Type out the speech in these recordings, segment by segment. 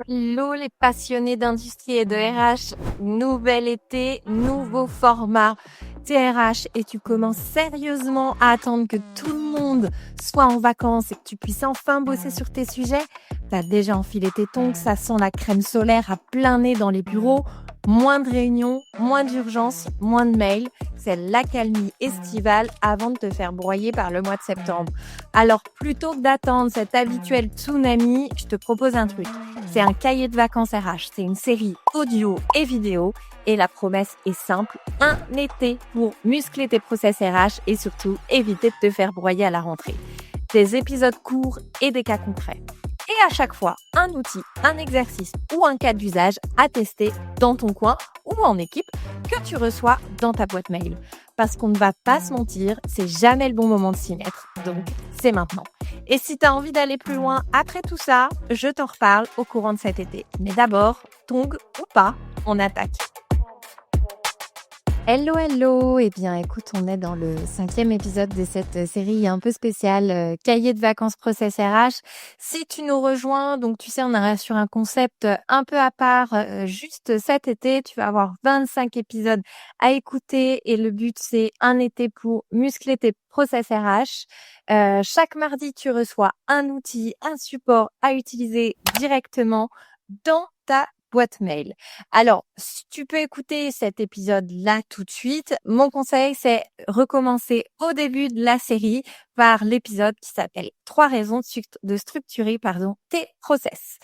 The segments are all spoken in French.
Hello les passionnés d'industrie et de RH, nouvel été, nouveau format TRH et tu commences sérieusement à attendre que tout le monde soit en vacances et que tu puisses enfin bosser sur tes sujets. T'as déjà enfilé tes tongs, ça sent la crème solaire à plein nez dans les bureaux, moins de réunions, moins d'urgences, moins de mails. C'est l'accalmie estivale avant de te faire broyer par le mois de septembre. Alors plutôt que d'attendre cet habituel tsunami, je te propose un truc. C'est un cahier de vacances RH. C'est une série audio et vidéo. Et la promesse est simple. Un été pour muscler tes process RH et surtout éviter de te faire broyer à la rentrée. Des épisodes courts et des cas concrets. Et à chaque fois, un outil, un exercice ou un cas d'usage à tester dans ton coin ou en équipe que tu reçois dans ta boîte mail. Parce qu'on ne va pas se mentir, c'est jamais le bon moment de s'y mettre. Donc, c'est maintenant. Et si tu as envie d'aller plus loin après tout ça, je t'en reparle au courant de cet été. Mais d'abord, tongs ou pas, on attaque. Hello, eh bien écoute, on est dans le 5e épisode de cette série un peu spéciale cahier de vacances process RH. Si tu nous rejoins, donc tu sais, on est sur un concept un peu à part juste cet été. Tu vas avoir 25 épisodes à écouter et le but c'est un été pour muscler tes process RH. Chaque mardi, tu reçois un outil, un support à utiliser directement dans ta boîte mail. Alors, si tu peux écouter cet épisode-là tout de suite, mon conseil, c'est recommencer au début de la série par l'épisode qui s'appelle 3 raisons de structurer tes process.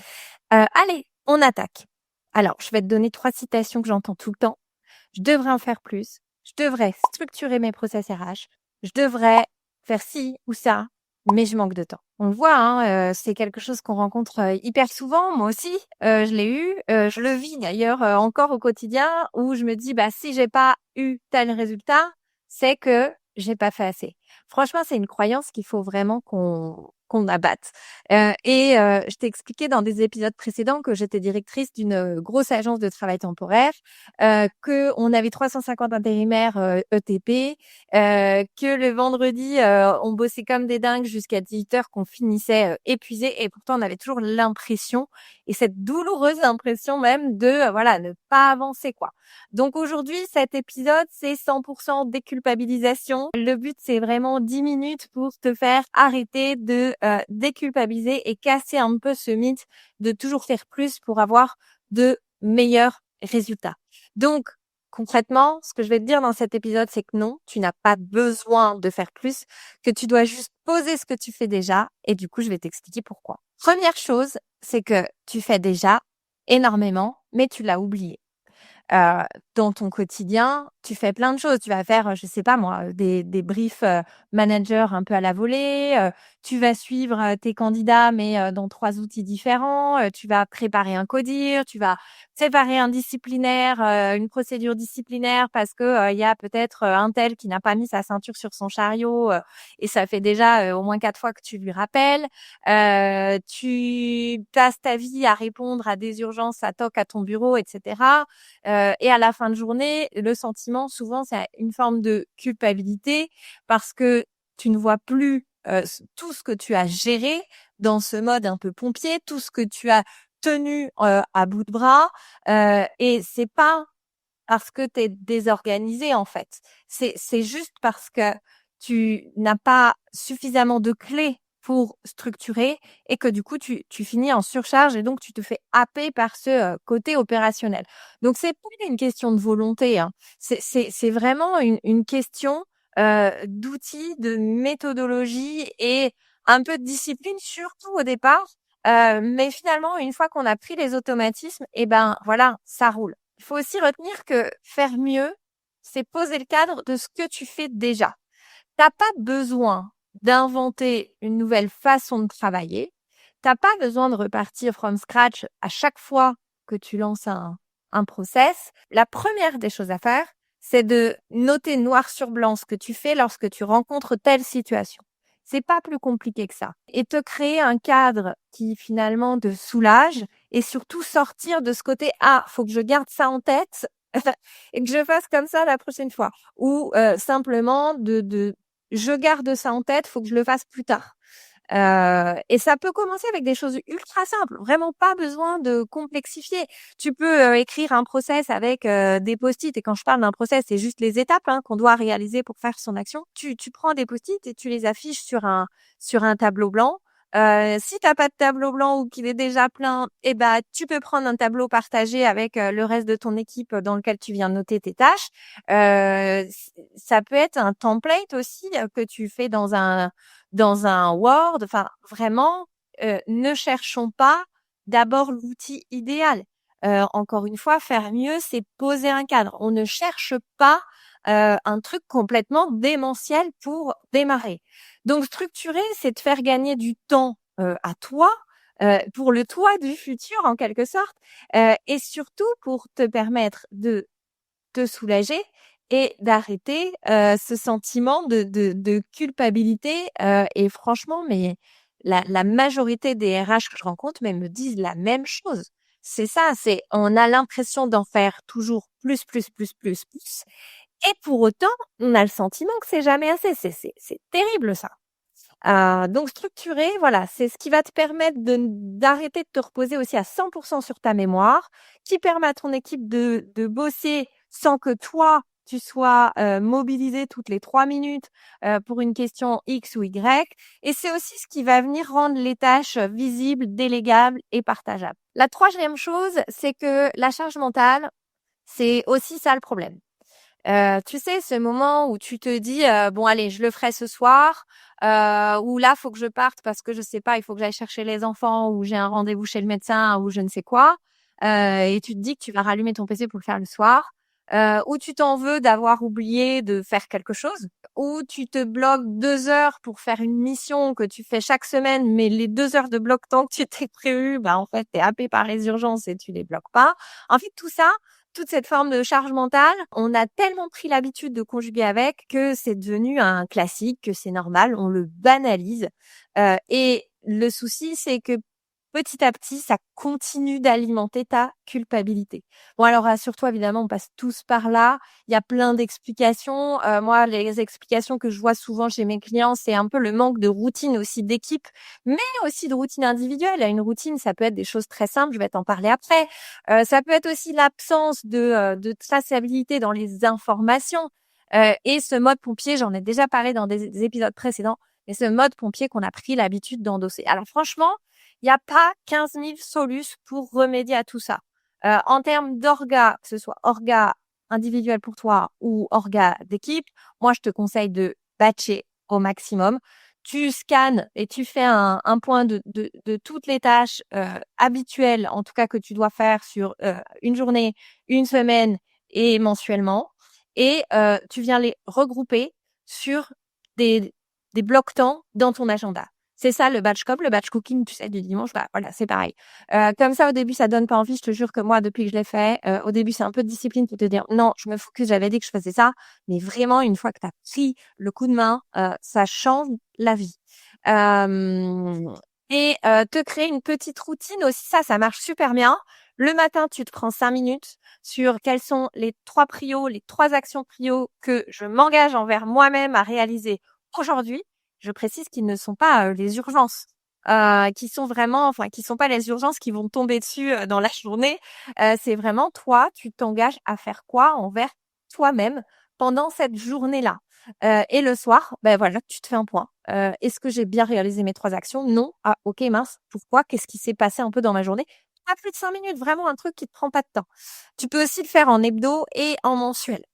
Allez, on attaque. Alors, je vais te donner 3 citations que j'entends tout le temps. Je devrais en faire plus. Je devrais structurer mes process RH. Je devrais faire ci ou ça, mais je manque de temps. On le voit, c'est quelque chose qu'on rencontre hyper souvent. Moi aussi, je l'ai eu. Je le vis d'ailleurs encore au quotidien où je me dis, si j'ai pas eu tel résultat, c'est que j'ai pas fait assez. Franchement, c'est une croyance qu'il faut vraiment qu'on abatte. Je t'ai expliqué dans des épisodes précédents que j'étais directrice d'une grosse agence de travail temporaire, que on avait 350 intérimaires ETP, que le vendredi on bossait comme des dingues jusqu'à 18h, qu'on finissait épuisé et pourtant on avait toujours l'impression et cette douloureuse impression même de ne pas avancer quoi. Donc aujourd'hui cet épisode c'est 100% déculpabilisation. Le but c'est vraiment 10 minutes pour te faire arrêter de déculpabiliser et casser un peu ce mythe de toujours faire plus pour avoir de meilleurs résultats. Donc concrètement, ce que je vais te dire dans cet épisode, c'est que non, tu n'as pas besoin de faire plus, que tu dois juste poser ce que tu fais déjà. Et du coup, je vais t'expliquer pourquoi. Première chose, c'est que tu fais déjà énormément, mais tu l'as oublié. Dans ton quotidien, tu fais plein de choses. Tu vas faire, je sais pas moi, des briefs managers un peu à la volée. Tu vas suivre tes candidats, mais dans 3 outils différents. Tu vas préparer un codir. Tu vas préparer un disciplinaire, une procédure disciplinaire parce que il y a peut-être un tel qui n'a pas mis sa ceinture sur son chariot et ça fait déjà au moins 4 fois que tu lui rappelles. Tu passes ta vie à répondre à des urgences, à toc à ton bureau, etc. Et à la fin de journée, le sentiment, souvent, c'est une forme de culpabilité parce que tu ne vois plus tout ce que tu as géré dans ce mode un peu pompier, tout ce que tu as tenu à bout de bras. Et c'est pas parce que tu es désorganisé, en fait. C'est juste parce que tu n'as pas suffisamment de clés pour structurer et que du coup, tu finis en surcharge et donc tu te fais happer par ce côté opérationnel. Donc, c'est pas une question de volonté, hein. C'est vraiment une question d'outils, de méthodologie et un peu de discipline, surtout au départ. Mais finalement, une fois qu'on a pris les automatismes, voilà, ça roule. Il faut aussi retenir que faire mieux, c'est poser le cadre de ce que tu fais déjà. T'as pas besoin d'inventer une nouvelle façon de travailler. T'as pas besoin de repartir from scratch à chaque fois que tu lances un process. La première des choses à faire, c'est de noter noir sur blanc ce que tu fais lorsque tu rencontres telle situation. C'est pas plus compliqué que ça. Et te créer un cadre qui finalement te soulage et surtout sortir de ce côté « Ah, faut que je garde ça en tête et que je fasse comme ça la prochaine fois. » Ou simplement de je garde ça en tête, faut que je le fasse plus tard. Et ça peut commencer avec des choses ultra simples, vraiment pas besoin de complexifier. Tu peux écrire un process avec des post-it, et quand je parle d'un process, c'est juste les étapes qu'on doit réaliser pour faire son action. Tu prends des post-it et tu les affiches sur un tableau blanc. Si t'as pas de tableau blanc ou qu'il est déjà plein, tu peux prendre un tableau partagé avec le reste de ton équipe dans lequel tu viens noter tes tâches. Ça peut être un template aussi que tu fais dans un Word. Enfin, vraiment, ne cherchons pas d'abord l'outil idéal. Encore une fois, faire mieux, c'est poser un cadre. On ne cherche pas un truc complètement démentiel pour démarrer. Donc, structurer, c'est te faire gagner du temps à toi, pour le toi du futur en quelque sorte, et surtout pour te permettre de te soulager et d'arrêter ce sentiment de culpabilité. Et franchement, mais la majorité des RH que je rencontre mais me disent la même chose. C'est ça, c'est on a l'impression d'en faire toujours plus, plus, plus, plus, plus. Et pour autant, on a le sentiment que c'est jamais assez. C'est terrible ça. Donc structurer, voilà, c'est ce qui va te permettre d'arrêter de te reposer aussi à 100% sur ta mémoire, qui permet à ton équipe de bosser sans que toi, tu sois mobilisé toutes les 3 minutes pour une question X ou Y. Et c'est aussi ce qui va venir rendre les tâches visibles, délégables et partageables. La troisième chose, c'est que la charge mentale, c'est aussi ça le problème. Tu sais, ce moment où tu te dis bon allez, je le ferai ce soir, ou là faut que je parte parce que je sais pas, il faut que j'aille chercher les enfants, ou j'ai un rendez-vous chez le médecin, ou je ne sais quoi, et tu te dis que tu vas rallumer ton PC pour le faire le soir, ou tu t'en veux d'avoir oublié de faire quelque chose, ou tu te bloques 2 heures pour faire une mission que tu fais chaque semaine, mais les 2 heures de bloc-temps que tu t'es prévu, en fait, tu es happé par les urgences et tu les bloques pas. En fait, tout ça, toute cette forme de charge mentale, on a tellement pris l'habitude de conjuguer avec que c'est devenu un classique, que c'est normal, on le banalise. Et le souci, c'est que petit à petit, ça continue d'alimenter ta culpabilité. Bon, alors rassure-toi, évidemment, on passe tous par là. Il y a plein d'explications. Moi, les explications que je vois souvent chez mes clients, c'est un peu le manque de routine aussi d'équipe, mais aussi de routine individuelle. Une routine, ça peut être des choses très simples, je vais t'en parler après. Ça peut être aussi l'absence de traçabilité dans les informations. Et ce mode pompier, j'en ai déjà parlé dans des épisodes précédents, mais ce mode pompier qu'on a pris l'habitude d'endosser. Alors franchement, il n'y a pas 15 000 solutions pour remédier à tout ça. En termes d'orga, que ce soit orga individuel pour toi ou orga d'équipe, moi, je te conseille de batcher au maximum. Tu scannes et tu fais un point de toutes les tâches habituelles, en tout cas que tu dois faire sur une journée, une semaine et mensuellement. Et tu viens les regrouper sur des, des blocs-temps dans ton agenda. C'est ça le batch cop, le batch cooking, tu sais, du dimanche, voilà, c'est pareil. Comme ça, au début, ça donne pas envie. Je te jure que moi, depuis que je l'ai fait, au début, c'est un peu de discipline pour te dire non, je me focus, j'avais dit que je faisais ça. Mais vraiment, une fois que tu as pris le coup de main, ça change la vie. Te créer une petite routine aussi, ça marche super bien. Le matin, tu te prends 5 minutes sur quelles sont les 3 prios, les 3 actions prios que je m'engage envers moi-même à réaliser aujourd'hui. Je précise qu'ils ne sont pas les urgences, qui sont vraiment, enfin, qui sont pas les urgences qui vont tomber dessus dans la journée. C'est vraiment toi, tu t'engages à faire quoi envers toi-même pendant cette journée-là. Et le soir, voilà, tu te fais un point. Est-ce que j'ai bien réalisé mes 3 actions? Non. Ah, ok, mince. Pourquoi? Qu'est-ce qui s'est passé un peu dans ma journée? Pas plus de 5 minutes, vraiment un truc qui te prend pas de temps. Tu peux aussi le faire en hebdo et en mensuel.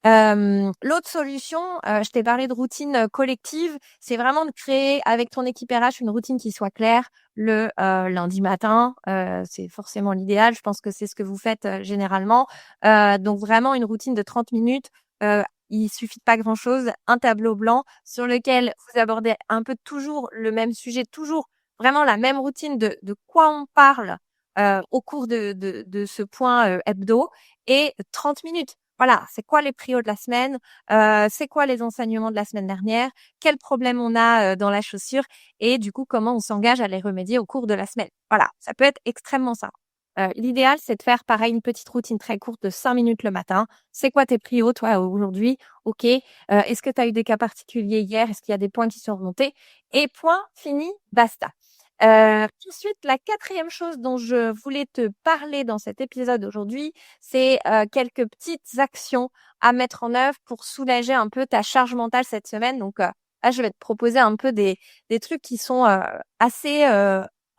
L'autre solution, je t'ai parlé de routine collective, c'est vraiment de créer avec ton équipe RH une routine qui soit claire le lundi matin. C'est forcément l'idéal. Je pense que c'est ce que vous faites généralement. Donc vraiment une routine de 30 minutes. Il suffit de pas grand-chose, un tableau blanc sur lequel vous abordez un peu toujours le même sujet, toujours vraiment la même routine de quoi on parle au cours de ce point hebdo, et 30 minutes. Voilà, c'est quoi les prios de la semaine, c'est quoi les enseignements de la semaine dernière, quels problèmes on a dans la chaussure, et du coup, comment on s'engage à les remédier au cours de la semaine. Voilà, ça peut être extrêmement simple. L'idéal, c'est de faire pareil, une petite routine très courte de 5 minutes le matin. C'est quoi tes prios, toi, aujourd'hui? OK. Est-ce que tu as eu des cas particuliers hier? Est-ce qu'il y a des points qui sont remontés? Et point, fini, basta. Ensuite, la 4e chose dont je voulais te parler dans cet épisode aujourd'hui, c'est, quelques petites actions à mettre en œuvre pour soulager un peu ta charge mentale cette semaine. Donc, là, je vais te proposer un peu des trucs qui sont, assez,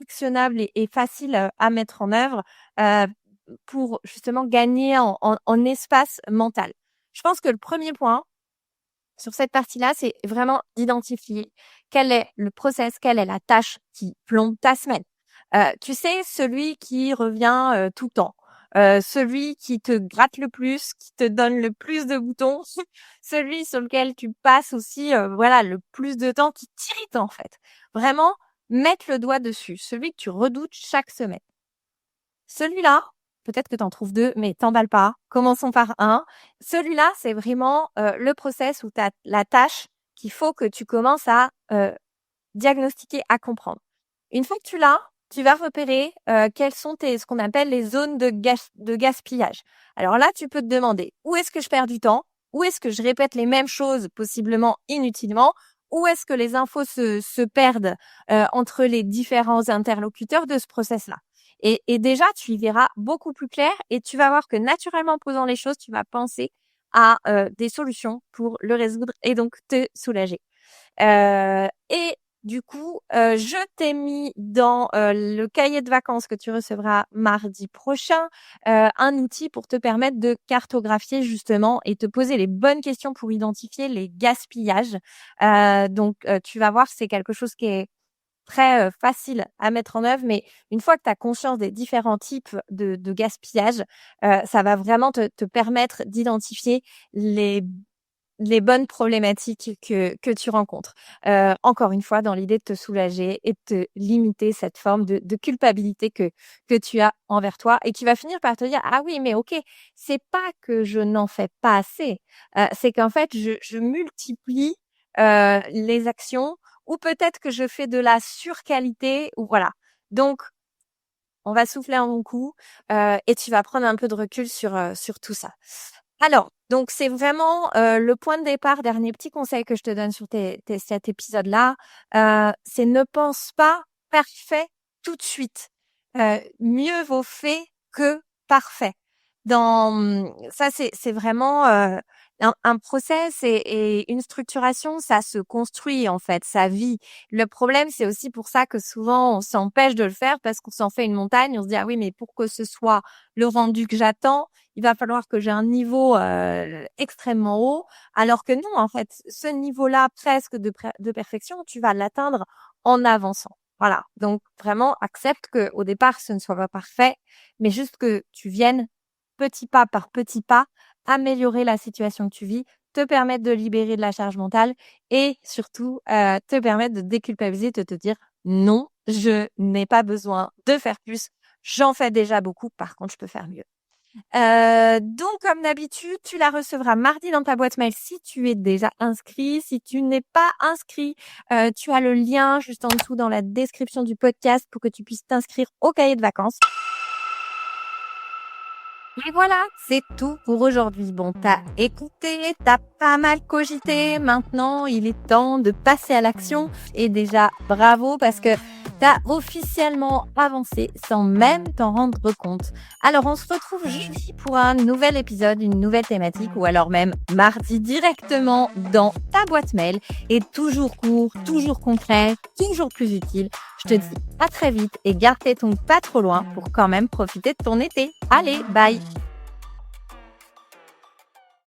actionnables et faciles, à mettre en œuvre, heu, pour justement gagner en espace mental. Je pense que le premier point sur cette partie-là, c'est vraiment d'identifier quel est le process, quelle est la tâche qui plombe ta semaine. Tu sais, celui qui revient, tout le temps, celui qui te gratte le plus, qui te donne le plus de boutons, celui sur lequel tu passes aussi, voilà, le plus de temps, qui t'irrite en fait. Vraiment mettre le doigt dessus, celui que tu redoutes chaque semaine. Celui-là, peut-être que tu en trouves 2, mais t'emballe pas. Commençons par un. Celui-là, c'est vraiment, le process ou la tâche qu'il faut que tu commences à, diagnostiquer, à comprendre. Une fois que tu l'as, tu vas repérer, quelles sont ce qu'on appelle les zones de gaspillage. Alors là, tu peux te demander: où est-ce que je perds du temps? Où est-ce que je répète les mêmes choses, possiblement inutilement? Où est-ce que les infos se perdent, entre les différents interlocuteurs de ce process-là? Et déjà, tu y verras beaucoup plus clair et tu vas voir que naturellement, en posant les choses, tu vas penser à, des solutions pour le résoudre et donc te soulager. Et du coup, je t'ai mis dans, le cahier de vacances que tu recevras mardi prochain, un outil pour te permettre de cartographier justement et te poser les bonnes questions pour identifier les gaspillages. Donc, tu vas voir, c'est quelque chose qui est très, facile à mettre en œuvre, mais une fois que tu as conscience des différents types de gaspillage, ça va vraiment te permettre d'identifier les bonnes problématiques que tu rencontres. Encore une fois, dans l'idée de te soulager et de te limiter cette forme de culpabilité que tu as envers toi et qui va finir par te dire: «Ah oui, mais OK, c'est pas que je n'en fais pas assez, c'est qu'en fait je multiplie, les actions ou peut-être que je fais de la surqualité» ou voilà. Donc on va souffler un bon coup, et tu vas prendre un peu de recul sur tout ça. Alors, donc c'est vraiment, le point de départ, dernier petit conseil que je te donne sur cet épisode-là, c'est ne pense pas parfait tout de suite. Mieux vaut fait que parfait. Ça c'est vraiment, un process et une structuration, ça se construit en fait, ça vit. Le problème, c'est aussi pour ça que souvent on s'empêche de le faire parce qu'on s'en fait une montagne. On se dit: «Ah oui, mais pour que ce soit le rendu que j'attends, il va falloir que j'ai un niveau, extrêmement haut». Alors que non, en fait, ce niveau-là presque de perfection, tu vas l'atteindre en avançant. Voilà, donc vraiment accepte qu'au départ, ce ne soit pas parfait, mais juste que tu viennes petit pas par petit pas améliorer la situation que tu vis, te permettre de libérer de la charge mentale et surtout, te permettre de déculpabiliser, de te dire: «Non, je n'ai pas besoin de faire plus, j'en fais déjà beaucoup, par contre je peux faire mieux». Donc comme d'habitude, tu la recevras mardi dans ta boîte mail si tu es déjà inscrit. Si tu n'es pas inscrit, tu as le lien juste en dessous dans la description du podcast pour que tu puisses t'inscrire au cahier de vacances. Et voilà, c'est tout pour aujourd'hui. Bon, t'as écouté, t'as pas mal cogité. Maintenant, il est temps de passer à l'action. Et déjà, bravo parce que t'as officiellement avancé sans même t'en rendre compte. Alors, on se retrouve jeudi pour un nouvel épisode, une nouvelle thématique ou alors même mardi directement dans ta boîte mail. Et toujours court, toujours concret, toujours plus utile. Je te dis à très vite et garde tes tongs pas trop loin pour quand même profiter de ton été. Allez, bye!